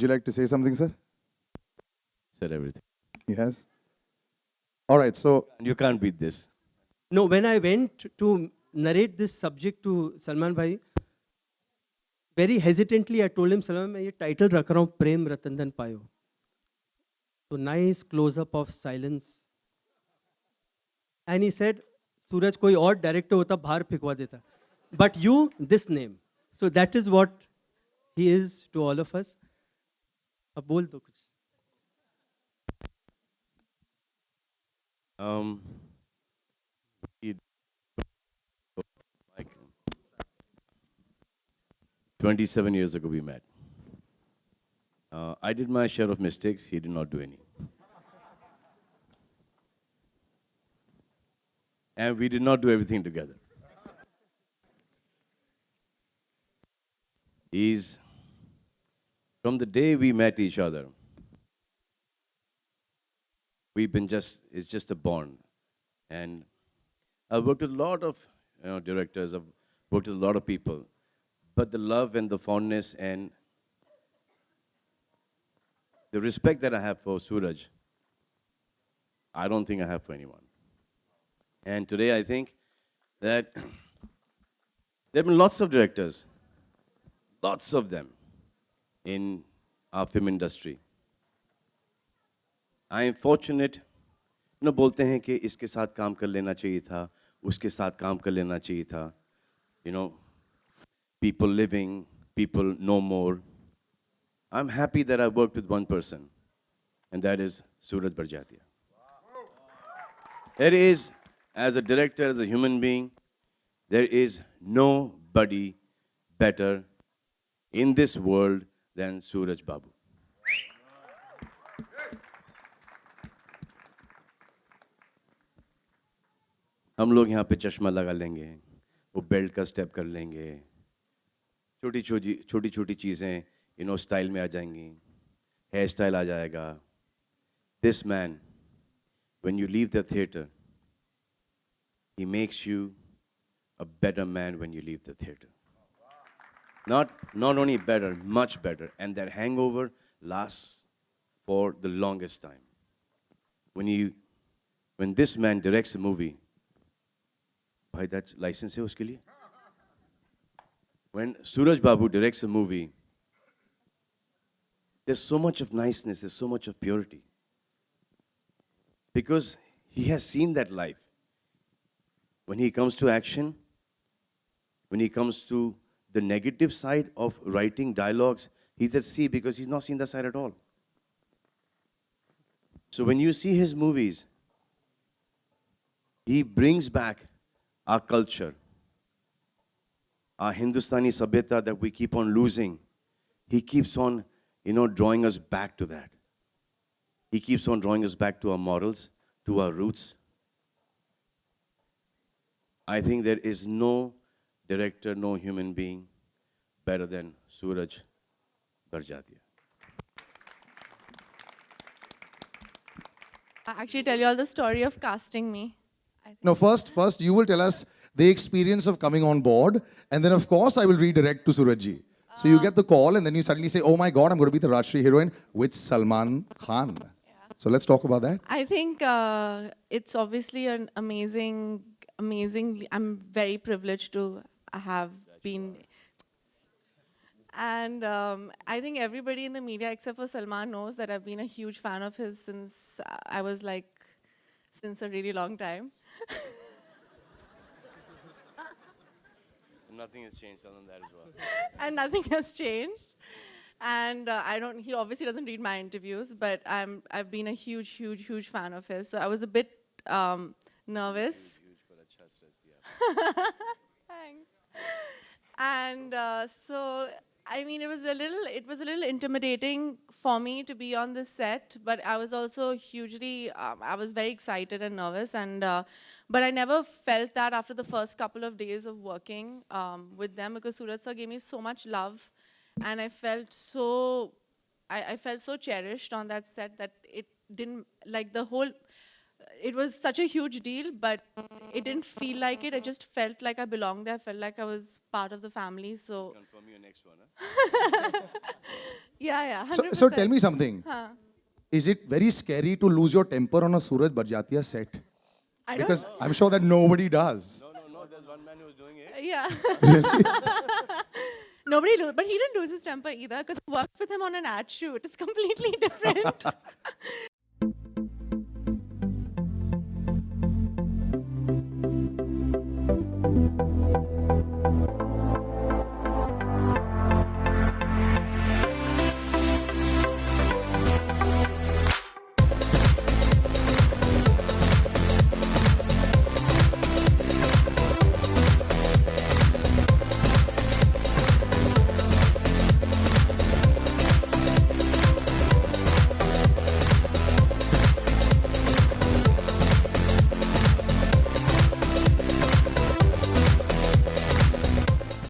would you like to say something, sir? Said everything. He has. All right, so You can't beat this. No, when I went to narrate this subject to Salman bhai, very hesitantly I told him, Salman, मैं ये title रख रहा हूँ प्रेम रतन धन पायो. So nice close up of silence. And he said, सूरज कोई और director होता बाहर फेंकवा देता. But you, this name. So that is what he is to all of us. अब बोल दो कुछ. He- like 27 years ago we met. I did my share of mistakes. He did not do any. And we did not do everything together. He's, from the day we met each other, it's just a bond. And I've worked with a lot of directors, I've worked with a lot of people, but the love and the fondness and the respect that I have for Suraj, I don't think I have for anyone. And today I think that there have been lots of directors, lots of them in our film industry. I am fortunate, बोलते हैं कि इसके साथ काम कर लेना चाहिए था, उसके साथ काम कर लेना चाहिए था. People living, people no more. I'm happy that I worked with one person, and that is Suraj Barjatia. There is, as a director, as a human being, there is nobody better in this world than Suraj Babu. हम लोग यहाँ पे चश्मा लगा लेंगे, वो belt का step कर लेंगे, छोटी छोटी चीज़ें स्टाइल में आ जाएंगी, हेयर स्टाइल आ जाएगा. This man, when you leave the theater, he makes you a better man when you leave the theater. Not only better, much better. And that hangover lasts for the longest time. When this man directs a movie, bhai, that's license hai uske liye. When Suraj Babu directs a movie, there's so much of niceness, there's so much of purity. Because he has seen that life. When he comes to action, when he comes to the negative side of writing dialogues, he's at sea because he's not seen that side at all. So when you see his movies, he brings back our culture, our Hindustani sabhyata that we keep on losing. He keeps on, drawing us back to that. He keeps on drawing us back to our morals, to our roots. I think there is no director, no human being better than Suraj Barjatia. I'll actually tell you all the story of casting me. no, first you will tell us the experience of coming on board, and then of course I will redirect to Surajji. So you get the call, and then you suddenly say, "Oh my God, I'm going to be the Rajshri heroine with Salman Khan." So let's talk about that. I think it's obviously an amazing. I'm very privileged to have been. And I think everybody in the media except for Salman knows that I've been a huge fan of his since since a really long time. Nothing has changed other than that as well. And nothing has changed. And he obviously doesn't read my interviews, but I've been a huge fan of his. So I was a bit nervous. Thanks. And so, I mean, it was a little intimidating for me to be on this set, but I was also I was very excited and nervous, and but I never felt that after the first couple of days of working with them, because Suraj sir gave me so much love, and I felt so cherished on that set that it didn't, like, the whole it was such a huge deal, but it didn't feel like it. I just felt like I belonged there. I felt like I was part of the family. So Confirm your next one, huh? yeah, 100%. So tell me something. Huh. Is it very scary to lose your temper on a Suraj Barjatiya set? I don't Because I'm sure that nobody does. No, there's one man who's doing it. Yeah. But he didn't lose his temper either because I worked with him on an ad shoot. It's completely different.